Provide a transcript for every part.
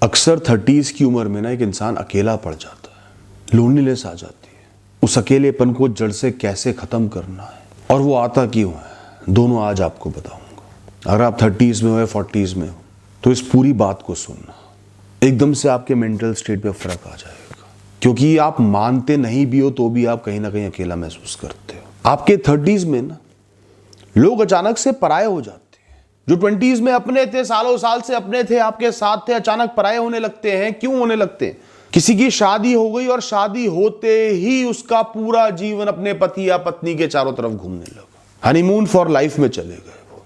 अक्सर 30s की उम्र में ना एक इंसान अकेला पड़ जाता है, लोनलीनेस आ जाती है। उस अकेलेपन को जड़ से कैसे ख़त्म करना है और वो आता क्यों है, दोनों आज आपको बताऊंगा। अगर आप 30s में हो या 40s में हो तो इस पूरी बात को सुनना, एकदम से आपके मेंटल स्टेट पे फ़र्क आ जाएगा। क्योंकि आप मानते नहीं भी हो तो भी आप कहीं ना कहीं अकेला महसूस करते हो। आपके 30s में ना लोग अचानक से पराये हो जाते हैं। जो 20s में अपने थे, सालों साल से अपने थे, आपके साथ थे, अचानक पराये होने लगते हैं। क्यों होने लगते हैं? किसी की शादी हो गई और शादी होते ही उसका पूरा जीवन अपने पति या पत्नी के चारों तरफ घूमने लगा। हनीमून फॉर लाइफ में चले गए। वो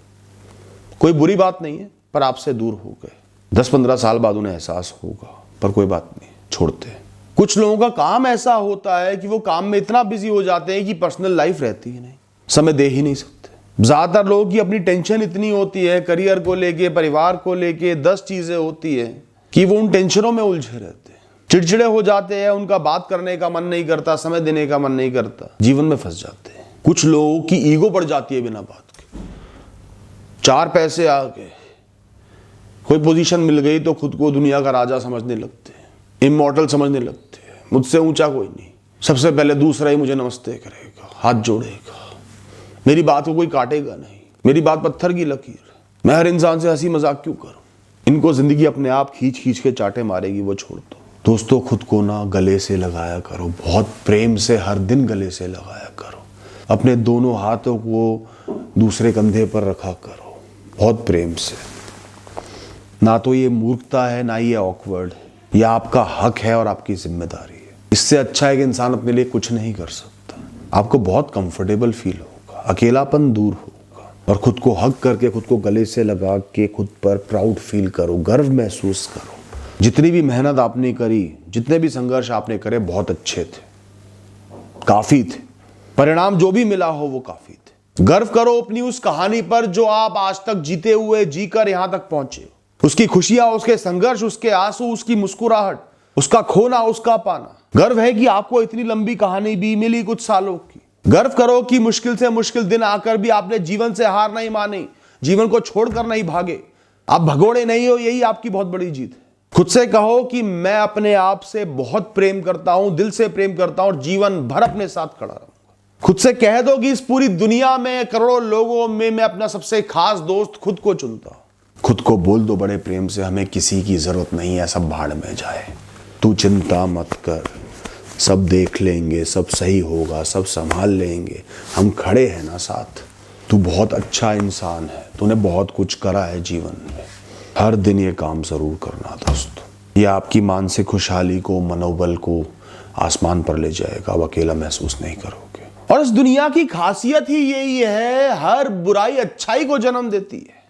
कोई बुरी बात नहीं है, पर आपसे दूर हो गए। 10-15 साल बाद उन्हें एहसास होगा, पर कोई बात नहीं, छोड़ते हैं। कुछ लोगों का काम ऐसा होता है कि वो काम में इतना बिजी हो जाते हैं कि पर्सनल लाइफ रहती ही नहीं, समय दे ही नहीं सकते। ज्यादातर लोगों की अपनी टेंशन इतनी होती है, करियर को लेके, परिवार को लेके 10 चीजें होती है कि वो उन टेंशनों में उलझे रहते हैं, चिड़चिड़े हो जाते हैं, उनका बात करने का मन नहीं करता, समय देने का मन नहीं करता, जीवन में फंस जाते हैं। कुछ लोगों की ईगो बढ़ जाती है बिना बात के। 4 पैसे आ गए, कोई पोजीशन मिल गई तो खुद को दुनिया का राजा समझने लगते हैं, इमॉर्टल समझने लगते हैं। मुझसे ऊंचा कोई नहीं, सबसे पहले दूसरा ही मुझे नमस्ते करेगा, हाथ जोड़ेगा, मेरी बात को कोई काटेगा नहीं, मेरी बात पत्थर की लकीर, मैं हर इंसान से हंसी मजाक क्यों करूं। इनको जिंदगी अपने आप खींच खींच के चाटे मारेगी, वो छोड़ दो। दोस्तों, खुद को ना गले से लगाया करो, बहुत प्रेम से हर दिन गले से लगाया करो। अपने दोनों हाथों को दूसरे कंधे पर रखा करो, बहुत प्रेम से। ना तो ये मूर्खता है, ना ये ऑकवर्ड है, यह आपका हक है और आपकी जिम्मेदारी है। इससे अच्छा है कि इंसान अपने लिए कुछ नहीं कर सकता। आपको बहुत कंफर्टेबल फील होगा, अकेलापन दूर होगा, और खुद को हक करके, खुद को गले से लगा के खुद पर प्राउड फील करो, गर्व महसूस करो। जितनी भी मेहनत आपने करी, जितने भी संघर्ष आपने करे, बहुत अच्छे थे, काफी थे। परिणाम जो भी मिला हो वो काफी थे। गर्व करो अपनी उस कहानी पर जो आप आज तक जीते हुए, जीकर यहां तक पहुंचे। उसकी खुशियां, उसके संघर्ष, उसके आंसू, उसकी मुस्कुराहट, उसका खोना, उसका पाना। गर्व है कि आपको इतनी लंबी कहानी भी मिली कुछ सालों की। गर्व करो कि मुश्किल से मुश्किल दिन आकर भी आपने जीवन से हार नहीं मानी, जीवन को छोड़कर नहीं भागे, आप भगोड़े नहीं हो। यही आपकी बहुत बड़ी जीत है। खुद से कहो कि मैं अपने आप से बहुत प्रेम करता हूं, दिल से प्रेम करता हूं और जीवन भर अपने साथ खड़ा रहूंगा। खुद से कह दो कि इस पूरी दुनिया में, करोड़ों लोगों में मैं अपना सबसे खास दोस्त खुद को चुनता हूं। खुद को बोल दो बड़े प्रेम से, हमें किसी की जरूरत नहीं है, सब भाड़ में जाए, तू चिंता मत कर, सब देख लेंगे, सब सही होगा, सब संभाल लेंगे, हम खड़े हैं ना साथ। तू बहुत अच्छा इंसान है, तूने बहुत कुछ करा है जीवन में। हर दिन ये काम जरूर करना दोस्तों, ये आपकी मानसिक खुशहाली को, मनोबल को आसमान पर ले जाएगा। अब अकेला महसूस नहीं करोगे। और इस दुनिया की खासियत ही यही है, हर बुराई अच्छाई को जन्म देती है।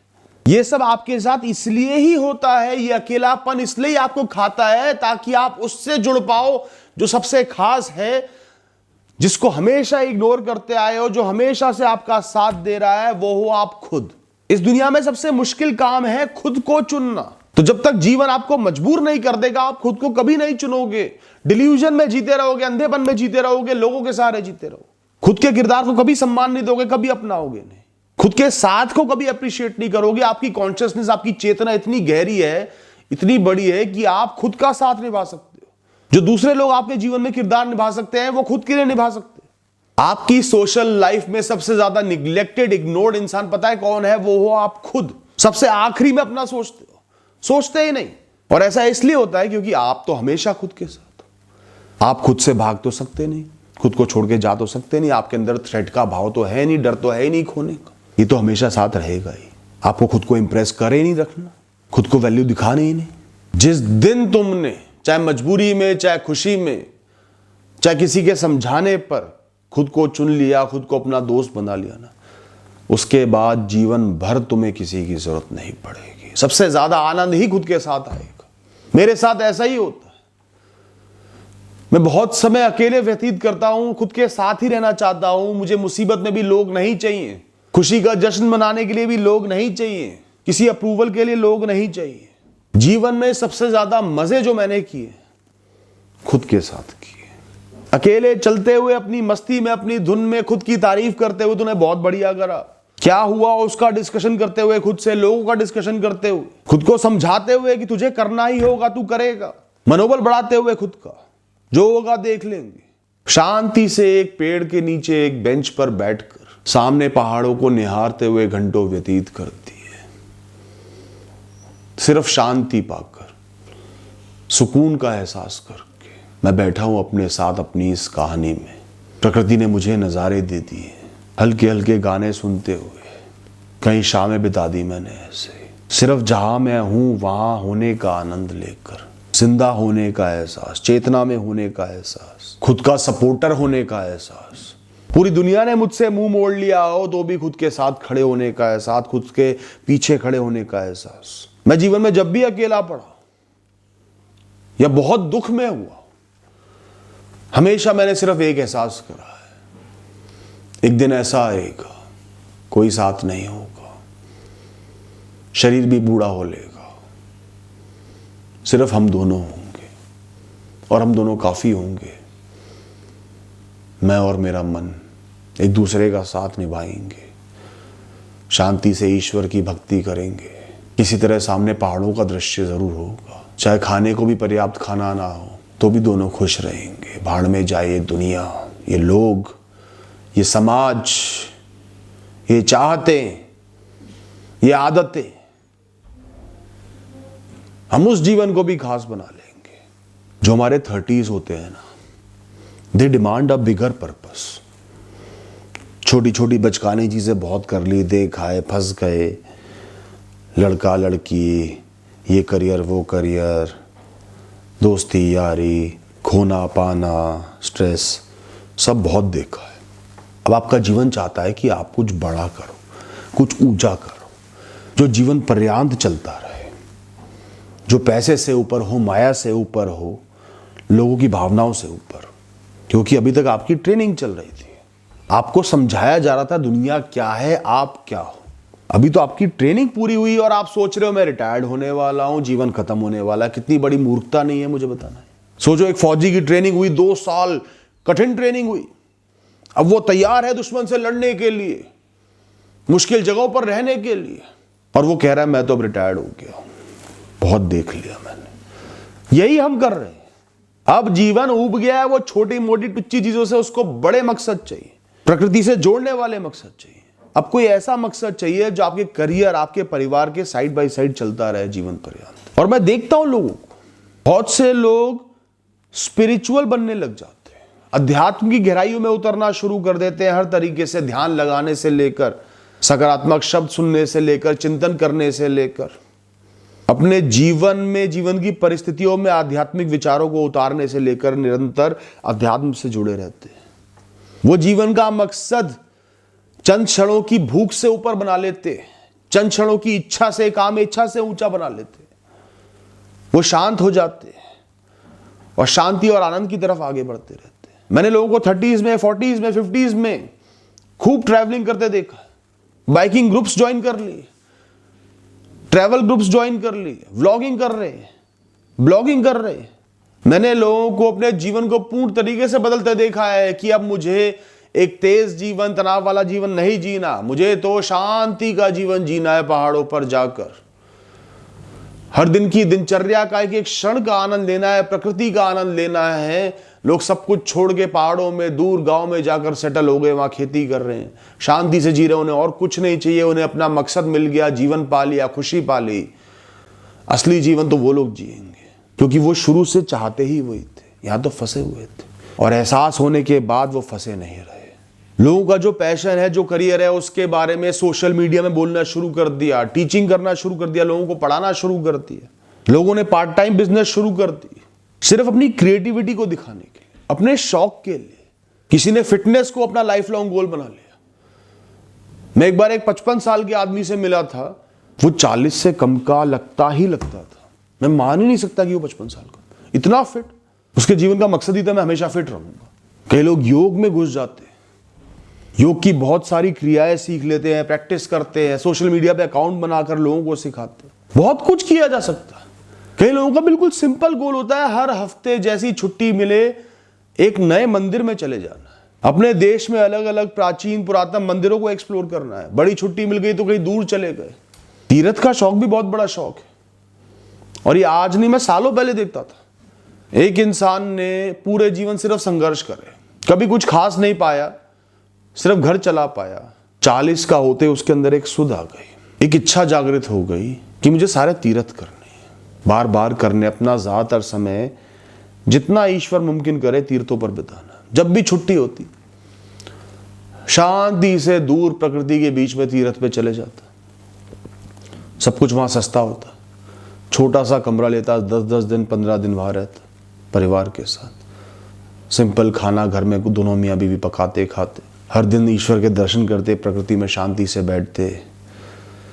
ये सब आपके साथ इसलिए ही होता है, ये अकेलापन इसलिए आपको खाता है ताकि आप उससे जुड़ पाओ जो सबसे खास है, जिसको हमेशा इग्नोर करते आए हो, जो हमेशा से आपका साथ दे रहा है, वो हो आप खुद। इस दुनिया में सबसे मुश्किल काम है खुद को चुनना। तो जब तक जीवन आपको मजबूर नहीं कर देगा, आप खुद को कभी नहीं चुनोगे। डिल्यूजन में जीते रहोगे, अंधेपन में जीते रहोगे, लोगों के सहारे जीते रहोगे। खुद के किरदार को कभी सम्मान नहीं दोगे, कभी अपनाओगे नहीं। खुद के साथ को कभी अप्रिशिएट नहीं करोगे। आपकी कॉन्शियसनेस, आपकी चेतना इतनी गहरी है, इतनी बड़ी है कि आप खुद का साथ निभा सकते हो। जो दूसरे लोग आपके जीवन में किरदार निभा सकते हैं, वो खुद के लिए निभा सकते हैं। आपकी सोशल लाइफ में सबसे ज्यादा निग्लेक्टेड, इग्नोर्ड इंसान पता है कौन है? वो हो आप खुद। सबसे आखिरी में अपना सोचते हो, सोचते ही नहीं। और ऐसा इसलिए होता है क्योंकि आप तो हमेशा खुद के साथ हो। आप खुद से भाग तो सकते नहीं, खुद को छोड़ के जा तो सकते नहीं। आपके अंदर थ्रेट का भाव तो है नहीं, डर तो है ही नहीं खोने का। ये तो हमेशा साथ रहेगा ही। आपको खुद को इंप्रेस करे नहीं रखना, खुद को वैल्यू दिखाने ही नहीं। जिस दिन तुमने, चाहे मजबूरी में, चाहे खुशी में, चाहे किसी के समझाने पर, खुद को चुन लिया, खुद को अपना दोस्त बना लिया ना, उसके बाद जीवन भर तुम्हें किसी की जरूरत नहीं पड़ेगी। सबसे ज्यादा आनंद ही खुद के साथ आएगा। मेरे साथ ऐसा ही होता है। मैं बहुत समय अकेले व्यतीत करता हूं, खुद के साथ ही रहना चाहता हूं। मुझे मुसीबत में भी लोग नहीं चाहिए, खुशी का जश्न मनाने के लिए भी लोग नहीं चाहिए, किसी अप्रूवल के लिए लोग नहीं चाहिए। जीवन में सबसे ज्यादा मजे जो मैंने किए, खुद के साथ किए। अकेले चलते हुए, अपनी मस्ती में, अपनी धुन में, खुद की तारीफ करते हुए, तूने बहुत बढ़िया करा, क्या हुआ उसका डिस्कशन करते हुए, खुद से लोगों का डिस्कशन करते हुए, खुद को समझाते हुए कि तुझे करना ही होगा, तू करेगा, मनोबल बढ़ाते हुए खुद का, जो होगा देख लेंगे। शांति से एक पेड़ के नीचे एक बेंच पर बैठकर सामने पहाड़ों को निहारते हुए घंटों व्यतीत करती है, सिर्फ शांति पाकर, सुकून का एहसास करके। मैं बैठा हूं अपने साथ अपनी इस कहानी में। प्रकृति ने मुझे नज़ारे दे दिए, हल्के हल्के गाने सुनते हुए कई शामें बिता दी मैंने ऐसे, सिर्फ जहां मैं हूं वहां होने का आनंद लेकर, जिंदा होने का एहसास, चेतना में होने का एहसास, खुद का सपोर्टर होने का एहसास। पूरी दुनिया ने मुझसे मुंह मोड़ लिया हो तो भी खुद के साथ खड़े होने का एहसास, खुद के पीछे खड़े होने का एहसास। मैं जीवन में जब भी अकेला पड़ा या बहुत दुख में हुआ, हमेशा मैंने सिर्फ एक एहसास करा है, एक दिन ऐसा आएगा कोई साथ नहीं होगा, शरीर भी बूढ़ा हो लेगा, सिर्फ हम दोनों होंगे और हम दोनों काफी होंगे। मैं और मेरा मन एक दूसरे का साथ निभाएंगे, शांति से ईश्वर की भक्ति करेंगे। किसी तरह सामने पहाड़ों का दृश्य जरूर होगा, चाहे खाने को भी पर्याप्त खाना ना हो तो भी दोनों खुश रहेंगे। भाड़ में जाए ये दुनिया, ये लोग, ये समाज, ये चाहतें, ये आदतें, हम उस जीवन को भी खास बना लेंगे। जो हमारे 30s होते हैं ना, they demand a bigger purpose. छोटी छोटी बचकानी चीजें बहुत कर ली, दे खाए, फंस गए, लड़का लड़की, ये करियर वो करियर, दोस्ती यारी, खोना पाना, स्ट्रेस, सब बहुत देखा है। अब आपका जीवन चाहता है कि आप कुछ बड़ा करो, कुछ ऊंचा करो, जो जीवन पर्यांत चलता रहे, जो पैसे से ऊपर हो, माया से ऊपर हो, लोगों की भावनाओं से ऊपर। क्योंकि अभी तक आपकी ट्रेनिंग चल रही थी, आपको समझाया जा रहा था दुनिया क्या है, आप क्या हो। अभी तो आपकी ट्रेनिंग पूरी हुई और आप सोच रहे हो मैं रिटायर्ड होने वाला हूं, जीवन खत्म होने वाला है। कितनी बड़ी मूर्खता नहीं है मुझे बताना है। सोचो, एक फौजी की ट्रेनिंग हुई, 2 साल कठिन ट्रेनिंग हुई, अब वो तैयार है दुश्मन से लड़ने के लिए, मुश्किल जगहों पर रहने के लिए, और वो कह रहा है मैं तो अब रिटायर्ड हो गया हूं, बहुत देख लिया मैंने। यही हम कर रहे हैं। अब जीवन उब गया है वो छोटी मोटी टुच्ची चीजों से, उसको बड़े मकसद चाहिए, प्रकृति से जोड़ने वाले मकसद चाहिए। अब कोई ऐसा मकसद चाहिए जो आपके करियर, आपके परिवार के साइड बाय साइड चलता रहे जीवन पर्यंत। और मैं देखता हूं लोगों को, बहुत से लोग स्पिरिचुअल बनने लग जाते हैं, अध्यात्म की गहराइयों में उतरना शुरू कर देते हैं। हर तरीके से ध्यान लगाने से लेकर, सकारात्मक शब्द सुनने से लेकर, चिंतन करने से लेकर, अपने जीवन में, जीवन की परिस्थितियों में आध्यात्मिक विचारों को उतारने से लेकर निरंतर अध्यात्म से जुड़े रहते हैं। वो जीवन का मकसद चंद क्षणों की भूख से ऊपर बना लेते, चंद क्षणों की इच्छा से, काम इच्छा से ऊंचा बना लेते। वो शांत हो जाते हैं और शांति और आनंद की तरफ आगे बढ़ते रहते हैं। मैंने लोगों को 30s में, 40s में, 50s में खूब ट्रैवलिंग करते देखा है। बाइकिंग ग्रुप्स ज्वाइन कर लिए, ट्रैवल ग्रुप्स ज्वाइन कर लिए, व्लॉगिंग कर रहे हैं, ब्लॉगिंग कर रहे हैं। मैंने लोगों को अपने जीवन को पूर्ण तरीके से बदलते देखा है कि अब मुझे एक तेज जीवन, तनाव वाला जीवन नहीं जीना, मुझे तो शांति का जीवन जीना है। पहाड़ों पर जाकर हर दिन की दिनचर्या का एक एक क्षण का आनंद लेना है, प्रकृति का आनंद लेना है। लोग सब कुछ छोड़ के पहाड़ों में, दूर गांव में जाकर सेटल हो गए, वहां खेती कर रहे हैं, शांति से जी रहे हैं। उन्हें और कुछ नहीं चाहिए, उन्हें अपना मकसद मिल गया, जीवन पा लिया, खुशी पा ली। असली जीवन तो वो लोग जिएंगे क्योंकि वो शुरू से चाहते ही वही थे, यहां तो फंसे हुए थे। और एहसास होने के बाद वो फंसे नहीं रहे। लोगों का जो पैशन है, जो करियर है, उसके बारे में सोशल मीडिया में बोलना शुरू कर दिया, टीचिंग करना शुरू कर दिया, लोगों को पढ़ाना शुरू कर दिया। लोगों ने पार्ट टाइम बिजनेस शुरू कर दी, सिर्फ अपनी क्रिएटिविटी को दिखाने के लिए, अपने शौक के लिए। किसी ने फिटनेस को अपना लाइफ लॉन्ग गोल बना लिया। मैं एक बार एक 55 साल के आदमी से मिला था, वो 40 से कम का लगता था। मैं मान ही नहीं सकता कि वो 55 साल का, इतना फिट। उसके जीवन का मकसद ही था मैं हमेशा फिट रहूंगा। कई लोग योग में घुस जाते हैं, योग की बहुत सारी क्रियाएं सीख लेते हैं, प्रैक्टिस करते हैं, सोशल मीडिया पे अकाउंट बनाकर लोगों को सिखाते हैं। बहुत कुछ किया जा सकता है। कई लोगों का बिल्कुल सिंपल गोल होता है, हर हफ्ते जैसी छुट्टी मिले एक नए मंदिर में चले जाना है, अपने देश में अलग अलग प्राचीन पुरातन मंदिरों को एक्सप्लोर करना है। बड़ी छुट्टी मिल गई तो कहीं दूर चले गए। तीर्थ का शौक भी बहुत बड़ा शौक है, और ये आज नहीं, मैं सालों पहले देखता था। एक इंसान ने पूरे जीवन सिर्फ संघर्ष करे, कभी कुछ खास नहीं पाया, सिर्फ घर चला पाया। 40 का होते उसके अंदर एक सुध आ गई, एक इच्छा जागृत हो गई कि मुझे सारे तीर्थ करने हैं, बार बार करने, अपना ज्यादातर समय जितना ईश्वर मुमकिन करे तीर्थों पर बिताना। जब भी छुट्टी होती शांति से दूर प्रकृति के बीच में तीर्थ पे चले जाता। सब कुछ वहां सस्ता होता, छोटा सा कमरा लेता, 10-10 दिन 15 दिन वहां रहता परिवार के साथ। सिंपल खाना घर में दोनों मियाँ बीवी पकाते खाते, हर दिन ईश्वर के दर्शन करते, प्रकृति में शांति से बैठते।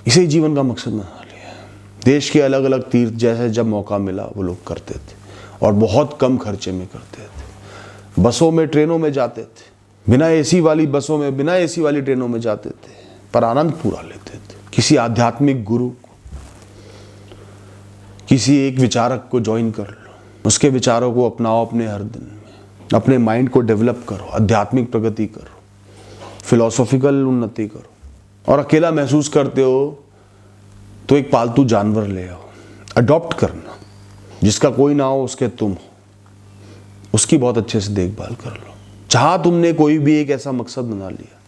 इसे ही जीवन का मकसद बना लिया। देश के अलग अलग तीर्थ जैसे जब मौका मिला वो लोग करते थे, और बहुत कम खर्चे में करते थे। बसों में, ट्रेनों में जाते थे, बिना एसी वाली बसों में, बिना एसी वाली ट्रेनों में जाते थे, पर आनंद पूरा लेते थे। किसी आध्यात्मिक गुरु को, किसी एक विचारक को ज्वाइन कर लो, उसके विचारों को अपनाओ अपने हर दिन में, अपने माइंड को डेवलप करो, आध्यात्मिक प्रगति करो, फिलोसॉफिकल उन्नति करो। और अकेला महसूस करते हो तो एक पालतू जानवर ले आओ, अडॉप्ट करना, जिसका कोई ना हो उसके तुम हो, उसकी बहुत अच्छे से देखभाल कर लो। जहां तुमने कोई भी एक ऐसा मकसद बना लिया,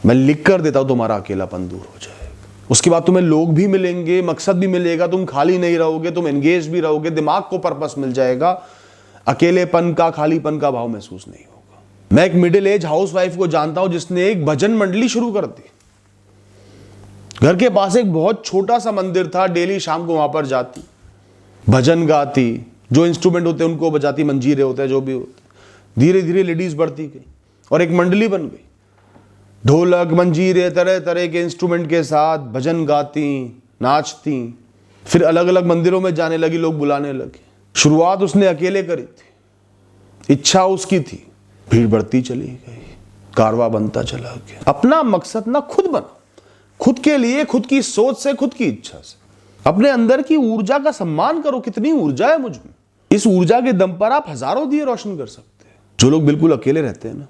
मैं लिख कर देता हूं, तुम्हारा अकेलापन दूर हो जाएगा। उसके बाद तुम्हें लोग भी मिलेंगे, मकसद भी मिलेगा, तुम खाली नहीं रहोगे, तुम एंगेज भी रहोगे, दिमाग को पर्पस मिल जाएगा, अकेलेपन का, खालीपन का भाव महसूस नहीं होगा। मैं एक मिडिल एज हाउसवाइफ को जानता हूं जिसने एक भजन मंडली शुरू कर दी। घर के पास एक बहुत छोटा सा मंदिर था, डेली शाम को वहां पर जाती, भजन गाती, जो इंस्ट्रूमेंट होते हैं उनको बजाती, मंजीरे होते हैं जो भी होते। धीरे धीरे लेडीज बढ़ती गई और एक मंडली बन गई। ढोलक, मंजीरे, तरह तरह के इंस्ट्रूमेंट के साथ भजन गाती, नाचती। फिर अलग अलग मंदिरों में जाने लगी, लोग बुलाने लगे। शुरुआत उसने अकेले करी थी, इच्छा उसकी थी, भीड़ बढ़ती चली गई, कारवा बनता चला गया। अपना मकसद ना खुद बना, खुद के लिए, खुद की सोच से, खुद की इच्छा से। अपने अंदर की ऊर्जा का सम्मान करो, कितनी ऊर्जा है मुझ में। इस ऊर्जा के दम पर आप हजारों दिए रोशन कर सकते हैं। जो लोग बिल्कुल अकेले रहते हैं ना,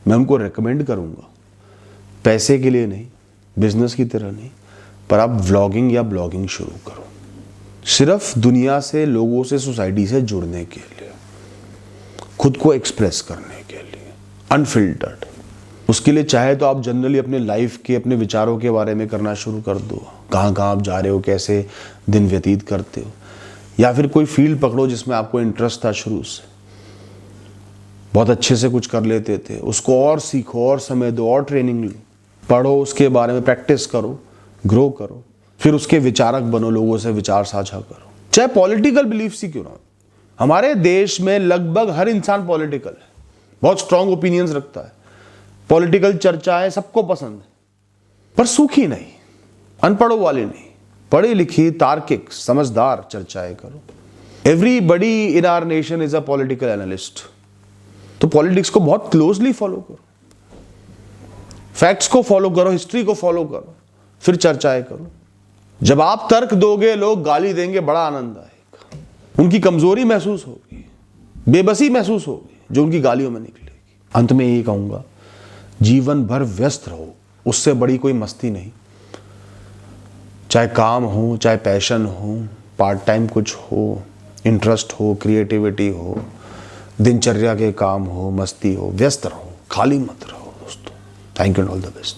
मैं उनको रेकमेंड करूंगा, पैसे के लिए नहीं, बिजनेस की तरह नहीं, पर आप व्लॉगिंग या ब्लॉगिंग शुरू करो, सिर्फ दुनिया से, लोगों से, सोसाइटी से जुड़ने के लिए, खुद को एक्सप्रेस करने के लिए, अनफिल्टर्ड। उसके लिए चाहे तो आप जनरली अपने लाइफ के, अपने विचारों के बारे में करना शुरू कर दो, कहाँ कहाँ आप जा रहे हो, कैसे दिन व्यतीत करते हो, या फिर कोई फील्ड पकड़ो जिसमें आपको इंटरेस्ट था शुरू से, बहुत अच्छे से कुछ कर लेते थे, उसको और सीखो, और समय दो, और ट्रेनिंग लो, पढ़ो, उसके बारे में प्रैक्टिस करो, ग्रो करो, फिर उसके विचारक बनो, लोगों से विचार साझा करो। चाहे पॉलिटिकल बिलीफ ही क्यों ना हो। हमारे देश में लगभग हर इंसान पॉलिटिकल है, बहुत स्ट्रांग ओपिनियंस रखता है, पॉलिटिकल चर्चाएं सबको पसंद है, पर सूखी नहीं, अनपढ़ों वाली नहीं, पढ़ी लिखी, तार्किक, समझदार चर्चाएं करो। Everybody in our nation is a political analyst. तो पॉलिटिक्स को बहुत क्लोजली फॉलो करो, फैक्ट्स को फॉलो करो, हिस्ट्री को फॉलो करो, फिर चर्चाएं करो। जब आप तर्क दोगे, लोग गाली देंगे, बड़ा आनंद आएगा, उनकी कमजोरी महसूस होगी, बेबसी महसूस होगी जो उनकी गालियों में निकलेगी। अंत में यही कहूंगा, जीवन भर व्यस्त रहो, उससे बड़ी कोई मस्ती नहीं। चाहे काम हो, चाहे पैशन हो, पार्ट टाइम कुछ हो, इंटरेस्ट हो, क्रिएटिविटी हो, दिनचर्या के काम हो, मस्ती हो, व्यस्त रहो, खाली मत रहो दोस्तों। Thank you and all the best.